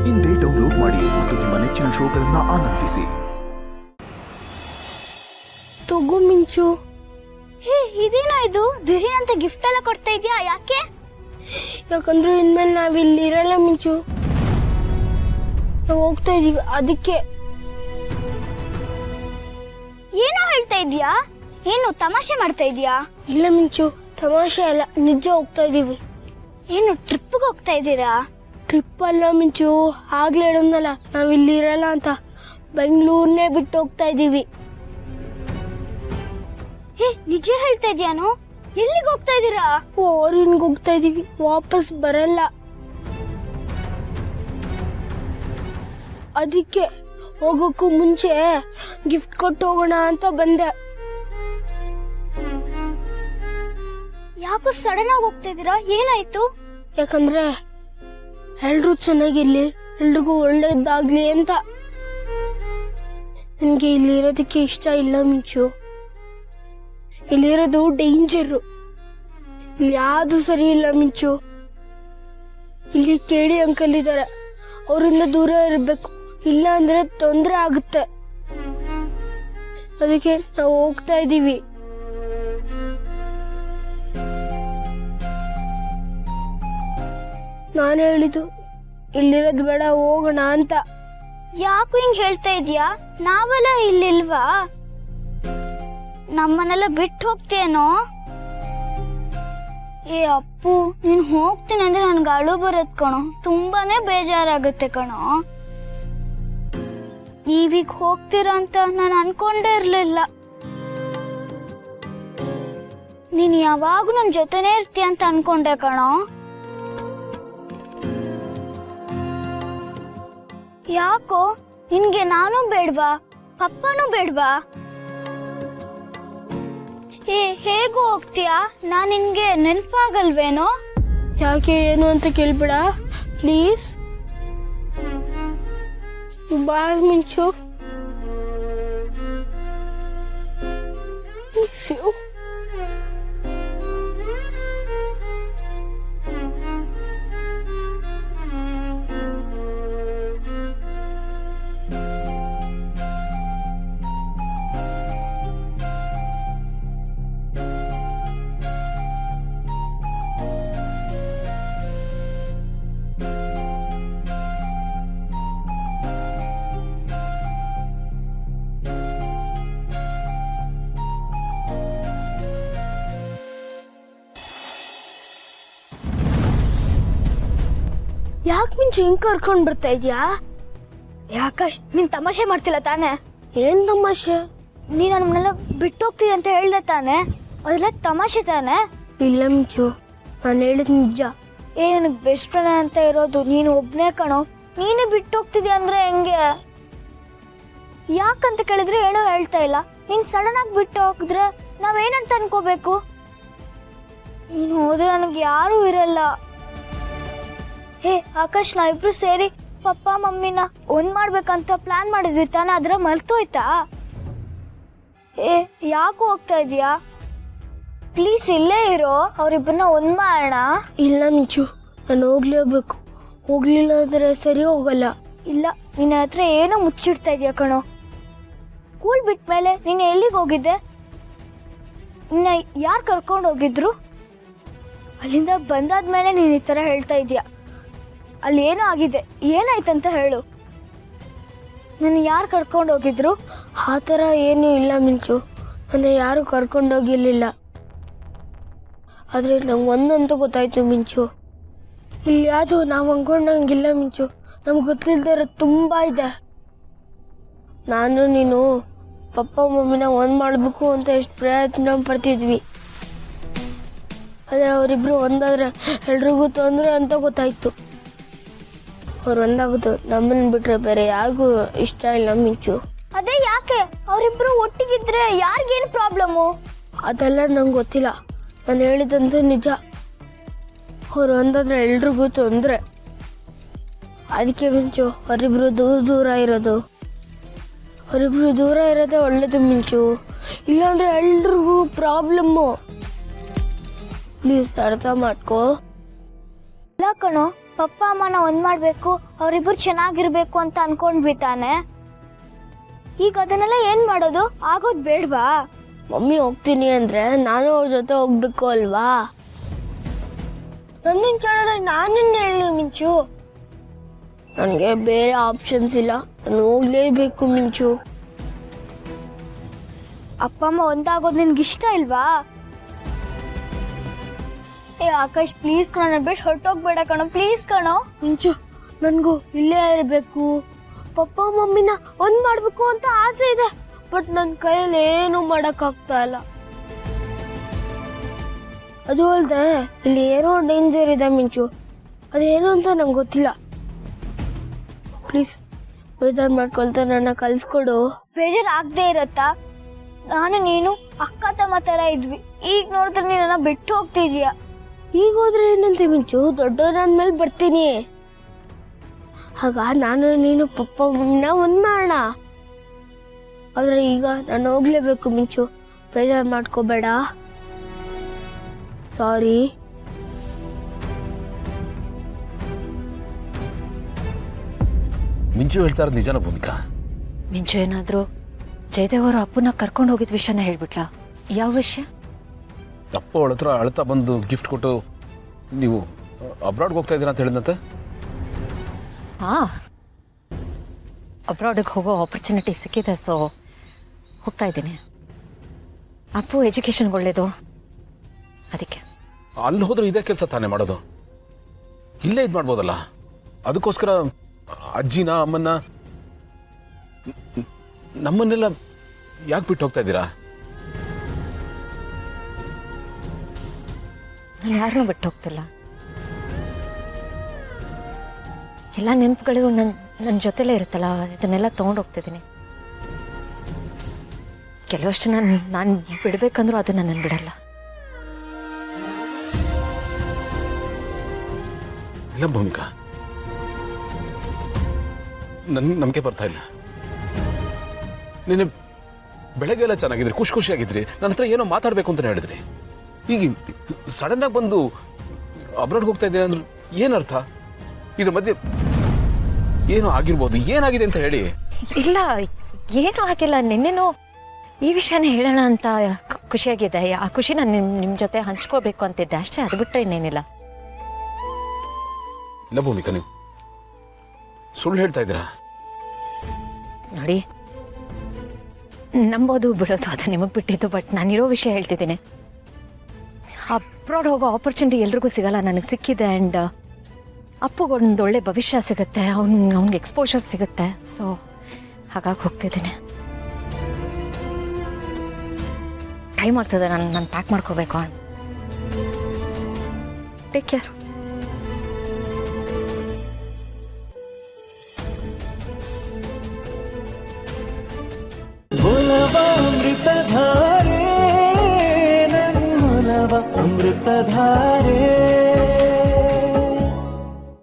ಇಂದೇ ಡೌನ್ಲೋಡ್ ಮಾಡಿ ಮತ್ತು ನಿಮ್ಮ ನೆಚ್ಚಿನ ಶೋಗಳನ್ನ ಆನಂದಿಸಿ. ತಗೋ ಮಿಂಚು. ಹೇ, ಇದೇನೋ ಇದು ದಿಢೀರಂತ ಗಿಫ್ಟ್ ಎಲ್ಲ ಕೊಡ್ತಾ ಇದೀಯಾ? ಯಾಕೆ? ಯಾಕಂದ್ರೆ ಇನ್ಮೇಲೆ ನಾವಿಲ್ಲಿ ಇರಲ್ಲ ಮಿಂಚು, ನಾವು ಹೋಗ್ತಾ ಇದೀವಿ ಅದಕ್ಕೆ. ಏನೋ ಹೇಳ್ತಾ ಇದೀಯಾ? ಏನು ತಮಾಷೆ ಮಾಡ್ತಾ ಇದೀಯಾ? ಇಲ್ಲ ಮಿಂಚು, ತಮಾಷೆ ಅಲ್ಲ, ನಿಜ ಹೋಗ್ತಾ ಇದೀವಿ. ಏನು ಟ್ರಿಪ್ಗೆ ಹೋಗ್ತಾ ಇದ್ದೀರಾ? ಟ್ರಿಪ್ ಅಲ್ಲ ಮಿಂಚು, ಆಗ್ಲೇ ಹೇಳೋದ್ನಲ್ಲ ನಾವಿಲ್ಲಿ ಇರಲ್ಲ ಅಂತ, ಬೆಂಗಳೂರನ್ನೇ ಬಿಟ್ಟು ಹೋಗ್ತಾ ಇದೀವಿ. ಹೇ, ನಿಜ ಹೇಳ್ತಾ ಇದೀಯಾನೋ? ಎಲ್ಲಿಗೆ ಹೋಗ್ತಾ ಇದ್ದೀರಾ? ಫಾರಿನ್ಗೆ ಹೋಗ್ತಾ ಇದೀವಿ, ವಾಪಸ್ ಬರಲ್ಲ. ಅದಕ್ಕೆ ಹೋಗೋಕ್ಕೂ ಮುಂಚೆ ಗಿಫ್ಟ್ ಕೊಟ್ಟು ಹೋಗೋಣ ಅಂತ ಬಂದೆ. ಯಾಕೋ ಸಡನ್ ಆಗಿ ಹೋಗ್ತಾ ಇದ್ದೀರಾ? ಏನಾಯ್ತು? ಯಾಕಂದ್ರೆ ಎಲ್ರೂ ಚೆನ್ನಾಗಿರ್ಲಿ, ಎಲ್ರಿಗೂ ಒಳ್ಳೇದಾಗ್ಲಿ ಅಂತ. ನನಗೆ ಇಲ್ಲಿರೋದಕ್ಕೆ ಇಷ್ಟ ಇಲ್ಲ ಮಿಂಚು. ಇಲ್ಲಿರೋದು ಡೇಂಜರು, ಇಲ್ಲಿ ಯಾವುದು ಸರಿ ಇಲ್ಲ ಮಿಂಚು. ಇಲ್ಲಿ ಕೇಳಿ ಅಂಕಲ್ ಇದ್ದಾರೆ, ಅವರಿಂದ ದೂರ ಇರಬೇಕು, ಇಲ್ಲ ಅಂದ್ರೆ ತೊಂದರೆ ಆಗುತ್ತೆ. ಅದಕ್ಕೆ ನಾವು ಹೋಗ್ತಾ ಇದ್ದೀವಿ. ನಾನು ಹೇಳಿದ್ದು ಇಲ್ಲಿರೋದು ಬೇಡ, ಹೋಗೋಣ ಅಂತ. ಯಾಕೋ ಹಿಂಗ್ ಹೇಳ್ತಾ ಇದೀಯಾ? ನಾವೆಲ್ಲ ಇಲ್ಲಿಲ್ವಾ? ನಮ್ಮನ್ನೆಲ್ಲ ಬಿಟ್ಟು ಹೋಗ್ತೇನೋ? ಏ ಅಪ್ಪು, ನೀನ್ ಹೋಗ್ತೀನಿ ಅಂದ್ರೆ ನನ್ಗೆ ಅಳು ಬರತ್ ಕಣೋ, ತುಂಬಾನೇ ಬೇಜಾರಾಗುತ್ತೆ ಕಣೋ. ನೀವೀಗ ಹೋಗ್ತೀರಾ ಅಂತ ನಾನು ಅನ್ಕೊಂಡೇ ಇರ್ಲಿಲ್ಲ. ನೀನ್ ಯಾವಾಗೂ ನನ್ ಜೊತೆನೇ ಇರ್ತೀಯ ಅಂತ ಅನ್ಕೊಂಡೆ ಕಣೋ. ಯಾಕೋ, ನಿನ್ಗೆ ನಾನು ಬೇಡ್ವಾ, ಪಪ್ಪನೂ ಬೇಡ್ವಾ? ಹೇಗೂ ಹೋಗ್ತೀಯಾ? ನಾನ್ ನಿನ್ಗೆ ನೆನಪಾಗಲ್ವೇನೋ? ಯಾಕೆ ಏನು ಅಂತ ಕೇಳ್ಬೇಡ ಪ್ಲೀಸ್. ಬಾಯ್ ಮಿಂಚು. ಯಾಕೆ ಮಿಂಚು ಹಿಂಗ್ ಕರ್ಕೊಂಡ್ ಬರ್ತಾ ಇದ್ಯಾ? ಯಾಕಾಶ್, ನೀನ್ ತಮಾಷೆ ಮಾಡ್ತಿಲ್ಲ ತಾನೆ? ಏನ್ ತಮಾಷೆ? ನೀನ್ ನಮ್ಮನ್ನೆಲ್ಲ ಬಿಟ್ಟು ಹೋಗ್ತೀನಿ ಅಂತ ಹೇಳ್ದೆ ತಾನೆ? ಅದೆಲ್ಲ ತಮಾಷೆ ತಾನೆ? ಇಲ್ಲ ಮಿಂಚು, ನಾನು ಹೇಳಿದ್ ನಿಜ. ನನಗೆ ಬೆಸ್ಟ್ ಫ್ರೆಂಡ್ ಅಂತ ಇರೋದು ನೀನು ಒಬ್ನೇ ಕಣೋ. ನೀನೇ ಬಿಟ್ಟು ಹೋಗ್ತಿದ್ಯಾ ಅಂದ್ರೆ ಹೆಂಗೆ? ಯಾಕಂತ ಕೇಳಿದ್ರೆ ಏನೋ ಹೇಳ್ತಾ ಇಲ್ಲ. ನೀನ್ ಸಡನ್ ಆಗಿ ಬಿಟ್ಟು ಹೋಗಿದ್ರೆ ನಾವೇನಂತ ಅನ್ಕೋಬೇಕು? ನೀನು ಹೋದ್ರೆ ನನಗೆ ಯಾರೂ ಇರಲ್ಲ. ಹೇ ಆಕಾಶ್, ನಾವಿಬ್ರು ಸೇರಿ ಪಪ್ಪ ಮಮ್ಮಿನ ಒಂದ್ ಮಾಡ್ಬೇಕಂತ ಪ್ಲಾನ್ ಮಾಡಿದ್ವಿ ತಾನೆ, ಅದ್ರ ಮರ್ತೋಯ್ತಾ? ಯಾಕೆ ಹೋಗ್ತಾ ಇದೀಯಾ? ಪ್ಲೀಸ್ ಇಲ್ಲೇ ಇರೋ, ಅವ್ರಿಬ್ಬರನ್ನ ಒಂದ್ ಮಾಡೋಣ. ಇಲ್ಲ ಮಿಂಚು, ನಾನು ಹೋಗ್ಲೇಬೇಕು. ಹೋಗ್ಲಿಲ್ಲ ಅಂದ್ರೆ ಸರಿ ಹೋಗಲ್ಲ. ಇಲ್ಲ, ನಿನ್ನ ಹತ್ರ ಏನೋ ಮುಚ್ಚಿಡ್ತಾ ಇದೀಯ ಕಣೋ. ಸ್ಕೂಲ್ ಬಿಟ್ಮೇಲೆ ನೀನು ಎಲ್ಲಿಗೆ ಹೋಗಿದ್ದೆ? ನಿನ್ನ ಯಾರು ಕರ್ಕೊಂಡು ಹೋಗಿದ್ರು? ಅಲ್ಲಿಂದ ಬಂದಾದ್ಮೇಲೆ ನೀನು ಈ ಥರ ಹೇಳ್ತಾ ಇದೀಯ. ಅಲ್ಲಿ ಏನೋ ಆಗಿದೆ, ಏನಾಯ್ತಂತ ಹೇಳು. ನನ್ನ ಯಾರು ಕರ್ಕೊಂಡು ಹೋಗಿದ್ರು? ಆ ಥರ ಏನೂ ಇಲ್ಲ ಮಿಂಚು, ನನ್ನ ಯಾರು ಕರ್ಕೊಂಡೋಗಿರ್ಲಿಲ್ಲ. ಆದರೆ ನಂಗೆ ಒಂದಂತೂ ಗೊತ್ತಾಯ್ತು ಮಿಂಚು, ಇಲ್ಲಿ ಯಾವುದು ನಾವು ಅಂದ್ಕೊಂಡಂಗಿಲ್ಲ ಮಿಂಚು. ನಮ್ಗೆ ಗೊತ್ತಿಲ್ಲದೆ ಇರೋದು ತುಂಬ ಇದೆ. ನಾನು ನೀನು ಪಪ್ಪ ಮಮ್ಮಿನ ಒಂದು ಮಾಡಬೇಕು ಅಂತ ಎಷ್ಟು ಪ್ರಯತ್ನ ಪಡ್ತಿದ್ವಿ. ಅದೇ ಅವರಿಬ್ರು ಒಂದಾದ್ರೆ ಎಲ್ರಿಗೂ ತೊಂದರೆ ಅಂತ ಗೊತ್ತಾಯ್ತು. ಅವ್ರು ಒಂದಾಗುತ್ತೋ, ನಮ್ಮನ್ನು ಬಿಟ್ರೆ ಬೇರೆ ಯಾರಿಗೂ ಇಷ್ಟ ಇಲ್ಲ ಮಿಂಚು. ಅದೇ ಯಾಕೆ? ಅವರಿಬ್ರು ಒಟ್ಟಿಗಿದ್ರೆ ಯಾರಿಗೇನು ಪ್ರಾಬ್ಲಮ್ಮು? ಅದೆಲ್ಲ ನಂಗೆ ಗೊತ್ತಿಲ್ಲ, ನಾನು ಹೇಳಿದಂತೂ ನಿಜ. ಅವ್ರು ಒಂದಾದ್ರೆ ಎಲ್ರಿಗೂ ತೊಂದರೆ, ಅದಕ್ಕೆ ಮಿಂಚು ಅವರಿಬ್ರು ದೂರ ಇರೋದು. ಅವರಿಬ್ರು ದೂರ ಇರೋದೇ ಒಳ್ಳೇದು ಮಿಂಚು, ಇಲ್ಲಾಂದ್ರೆ ಎಲ್ರಿಗೂ ಪ್ರಾಬ್ಲಮ್ಮು. ಪ್ಲೀಸ್ ಅರ್ಥ ಮಾಡ್ಕೋ. ಇಲ್ಲ ಕಣೋ, ಪಪ್ಪ ಅಮ್ಮನ ಒಂದ್ ಮಾಡ್ಬೇಕು, ಅವರಿಬ್ಬರು ಚೆನ್ನಾಗಿರ್ಬೇಕು ಅಂತ ಅನ್ಕೊಂಡ್ವಿ ತಾನೆ. ಈಗ ಅದನ್ನೆಲ್ಲ ಏನ್ ಮಾಡೋದು? ಆಗೋದ್ ಬೇಡ್ವಾ? ಮಮ್ಮಿ ಹೋಗ್ತೀನಿ ಅಂದ್ರೆ ನಾನು ಅವ್ರ ಜೊತೆ ಹೋಗ್ಬೇಕು ಅಲ್ವಾ? ನನ್ನನ್ನು ಕೇಳಿದ್ರೆ ನಾನಿನ್ನ ಹೇಳಿ ಮಿಂಚು? ನನಗೆ ಬೇರೆ ಆಪ್ಷನ್ಸ್ ಇಲ್ಲ, ನಾನು ಹೋಗ್ಲೇಬೇಕು ಮಿಂಚು. ಅಪ್ಪ ಅಮ್ಮ ಒಂದಾಗೋದು ನಿನ್ಗೆ ಇಷ್ಟ ಇಲ್ವಾ? ಏ ಆಕಾಶ್, ಪ್ಲೀಸ್ ಕಣೋ, ನನ್ನ ಬಿಟ್ಟು ಹೊರಟೋಗ್ಬೇಡ ಕಣೋ, ಪ್ಲೀಸ್ ಕಣೋ. ಮಿಂಚು, ನನಗೂ ಇಲ್ಲೇ ಇರಬೇಕು, ಪಪ್ಪ ಮಮ್ಮಿನ ಒಂದ್ ಮಾಡ್ಬೇಕು ಅಂತ ಆಸೆ ಇದೆ. ಬಟ್ ನನ್ನ ಕೈಯಲ್ಲಿ ಏನು ಮಾಡೋಕ್ಕಾಗ್ತಾ ಇಲ್ಲ. ಅದು ಅಲ್ಲದೆ ಇಲ್ಲಿ ಏನೋ ಡೇಂಜರ್ ಇದೆ ಮಿಂಚು, ಅದೇನು ಅಂತ ನಂಗೆ ಗೊತ್ತಿಲ್ಲ. ಪ್ಲೀಸ್ ಬೇಜಾರು ಮಾಡ್ಕೊಳ್ತಾ ನನ್ನ ಕಲ್ಸ್ಕೊಡು. ಬೇಜಾರು ಆಗದೆ ಇರತ್ತಾ? ನಾನು ನೀನು ಅಕ್ಕ ತಮ್ಮ ಥರ ಇದ್ವಿ, ಈಗ ನೋಡಿದ್ರೆ ನೀನನ್ನ ಬಿಟ್ಟು ಹೋಗ್ತಿದ್ಯಾ. ಈಗ ಹೋದ್ರೆ ಏನಂತೆ ಮಿಂಚು, ದೊಡ್ಡವನಾದ್ಮೇಲೆ ಬರ್ತೀನಿ. ಆಗ ನಾನು ನೀನು ಪಪ್ಪ ಮಮ್ಮಿನ ಒಂದ್ ಮಾಡೋಣ. ಆದ್ರೆ ಈಗ ನಾನು ಹೋಗ್ಲೇಬೇಕು ಮಿಂಚು, ಬೇಜಾರು ಮಾಡ್ಕೋಬೇಡ. ಸಾರಿ. ಮಿಂಚು ಹೇಳ್ತಾ ಇರೋದು ನಿಜನ ಭೂಮಿಕಾ? ಮಿಂಚು ಏನಾದರೂ ಜಯದೇವ್ ಅವರು ಅಪ್ಪನ ಕರ್ಕೊಂಡು ಹೋಗಿದ್ದ ವಿಷಯನ ಹೇಳ್ಬಿಟ್ಲಾ? ಯಾವ ವಿಷಯ? ಅಪ್ಪ ಅವಳ ಹತ್ರ ಅಳ್ತಾ ಬಂದು ಗಿಫ್ಟ್ ಕೊಟ್ಟು ನೀವು ಅಬ್ರಾಡ್ಗೆ ಹೋಗ್ತಾ ಇದ್ದೀರಾ ಅಂತ ಹೇಳಿದಂತೆ. ಹಾಂ, ಅಬ್ರಾಡಿಗೆ ಹೋಗೋ ಆಪರ್ಚುನಿಟಿ ಸಿಕ್ಕಿದೆ, ಸೊ ಹೋಗ್ತಾ ಇದ್ದೀನಿ. ಅಪ್ಪು ಎಜುಕೇಷನ್ಗೆ ಒಳ್ಳೇದು, ಅದಕ್ಕೆ. ಅಲ್ಲಿ ಹೋದ್ರೆ ಇದೇ ಕೆಲಸ ತಾನೇ ಮಾಡೋದು, ಇಲ್ಲೇ ಇದು ಮಾಡ್ಬೋದಲ್ಲ. ಅದಕ್ಕೋಸ್ಕರ ಅಜ್ಜಿನ ಅಮ್ಮನ್ನ ನಮ್ಮನ್ನೆಲ್ಲ ಯಾಕೆ ಬಿಟ್ಟು ಹೋಗ್ತಾ ಇದ್ದೀರಾ? ನಾನು ಯಾರನ್ನೂ ಬಿಟ್ಟು ಹೋಗ್ತಿಲ್ಲ. ಎಲ್ಲ ನೆನಪುಗಳಿಗೂ ನನ್ನ ಜೊತೆಲೇ ಇರುತ್ತಲ್ಲ, ಇದನ್ನೆಲ್ಲ ತೊಗೊಂಡು ಹೋಗ್ತಿದ್ದೀನಿ. ಕೆಲವಷ್ಟು ನಾನು ಬಿಡಬೇಕಂದ್ರೂ ಅದು ನನ್ನನ್ನು ಬಿಡಲ್ಲ. ಇಲ್ಲ ಭೂಮಿಕಾ, ನಂಬಿಕೆ ಬರ್ತಾ ಇಲ್ಲ. ನೀನು ಬೆಳಗ್ಗೆ ಎಲ್ಲ ಚೆನ್ನಾಗಿದ್ರಿ, ಖುಷಿಯಾಗಿದ್ರಿ, ನನ್ನ ಹತ್ರ ಏನೋ ಮಾತಾಡಬೇಕು ಅಂತ ಹೇಳಿದ್ರಿ. ಈಗ ಸಡನ್ ಆಗಿ ಬಂದು ಅಬ್ರಾಡ್ಗೆ ಹೋಗ್ತಾ ಇದ್ದೀರಾ ಅಂದ್ರೆ ಏನರ್ಥ? ಇದ್ರ ಮಧ್ಯೆ ಏನೋ ಆಗಿರ್ಬೋದು, ಏನಾಗಿದೆ ಅಂತ ಹೇಳಿ. ಇಲ್ಲ, ಏನೂ ಆಗಿಲ್ಲ. ನಿನ್ನೆನೂ ಈ ವಿಷಯನೇ ಹೇಳೋಣ ಅಂತ ಖುಷಿಯಾಗಿದೆ. ಆ ಖುಷಿ ನಾನು ನಿಮ್ಮ ಜೊತೆ ಹಂಚ್ಕೋಬೇಕು ಅಂತಿದ್ದೆ ಅಷ್ಟೇ, ಅದು ಬಿಟ್ಟರೆ ಇನ್ನೇನಿಲ್ಲ. ಇಲ್ಲ ಭೂಮಿಕಾ, ನೀವು ಸುಳ್ಳು ಹೇಳ್ತಾ ಇದ್ದೀರಾ. ನೋಡಿ, ನಂಬೋದು ಬಿಡೋದು ಅದು ನಿಮಗೆ ಬಿಟ್ಟಿದ್ದು, ಬಟ್ ನಾನಿರೋ ವಿಷಯ ಹೇಳ್ತಿದ್ದೀನಿ. ಅಬ್ರಾಡ್ ಹೋಗೋ ಆಪರ್ಚುನಿಟಿ ಎಲ್ರಿಗೂ ಸಿಗಲ್ಲ, ನನಗೆ ಸಿಕ್ಕಿದೆ. ಆ್ಯಂಡ್ ಅಪ್ಪುಗೊಂದು ಒಳ್ಳೆ ಭವಿಷ್ಯ ಸಿಗುತ್ತೆ, ಅವ್ನಿಗೆ ಎಕ್ಸ್ಪೋಜರ್ ಸಿಗುತ್ತೆ. ಸೊ ಹಾಗಾಗಿ ಹೋಗ್ತಿದ್ದೀನಿ. ಟೈಮ್ ಆಗ್ತದೆ, ನಾನು ಪ್ಯಾಕ್ ಮಾಡ್ಕೋಬೇಕು. Take care.